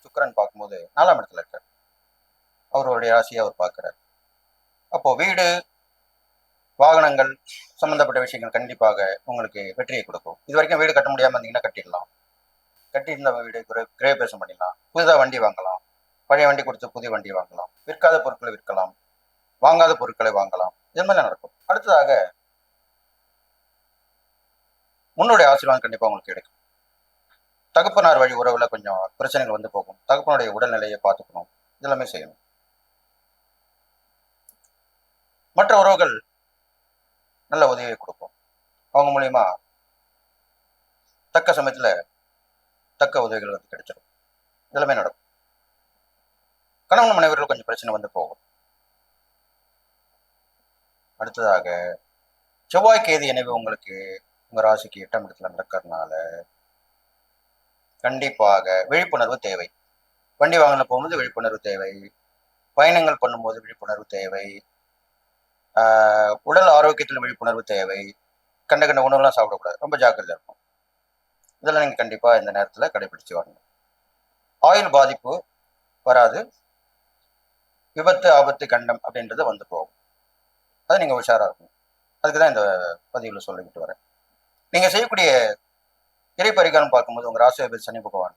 சுக்கிரன் பார்க்கும்போது 4ஆம் இடத்துல இருக்கார். அவருடைய ராசியை அவர் பார்க்கிறார். அப்போ வீடு, வாகனங்கள் சம்பந்தப்பட்ட விஷயங்கள் கண்டிப்பாக உங்களுக்கு வெற்றியை கொடுக்கும். இது வரைக்கும் வீடு கட்ட முடியாம இருந்தீங்கன்னா கட்டிடலாம். கட்டியிருந்த வீடு கிரகபிரவேசம் பண்ணிடலாம். புதிதாக வண்டி வாங்கலாம். பழைய வண்டி கொடுத்து புதிய வண்டி வாங்கலாம். விற்காத பொருட்களை விற்கலாம். வாங்காத பொருட்களை வாங்கலாம். இது மாதிரி நடக்கும். அடுத்ததாக முன்னுடைய ஆசீர்வாதம் கண்டிப்பாக உங்களுக்கு கிடைக்கும். தகப்பனார் வழி உறவுல கொஞ்சம் பிரச்சனைகள் வந்து போகும். தகப்பனுடைய உடல்நிலையை பார்த்துக்கணும். இதெல்லாமே செய்யணும். மற்ற உறவுகள் நல்ல உதவியை கொடுக்கும். அவங்க மூலியமா தக்க சமயத்துல தக்க உதவிகள் வந்து கிடைச்சிடும். இதெல்லாமே நடக்கும். கணவன் மனைவர்கள் கொஞ்சம் பிரச்சனை வந்து போகும். அடுத்ததாக செவ்வாய் கேது இணைவு உங்களுக்கு உங்க ராசிக்கு 8ஆம் இடத்துல நடக்கிறதுனால கண்டிப்பாக விழிப்புணர்வு தேவை. வண்டி வாகன போகும்போது விழிப்புணர்வு தேவை. பயணங்கள் பண்ணும்போது விழிப்புணர்வு தேவை. உடல் ஆரோக்கியத்தில் விழிப்புணர்வு தேவை. கண்ட கண்ட உணவுலாம் சாப்பிடக்கூடாது. ரொம்ப ஜாக்கிரதையா இருக்கும். இதெல்லாம் நீங்க கண்டிப்பா இந்த நேரத்துல கடைபிடிச்சு வரணும். ஆயுள் பாதிப்பு வராது. விபத்து, ஆபத்து, கண்டம் அப்படின்றது வந்து போகும். அது நீங்க உஷாரா இருக்கணும். அதுக்குதான் இந்த பதிவுல சொல்லிக்கிட்டு வரேன். நீங்க செய்யக்கூடிய இறை பரிகாரம் பார்க்கும்போது உங்க ராசியாதிபதி சனி பகவான்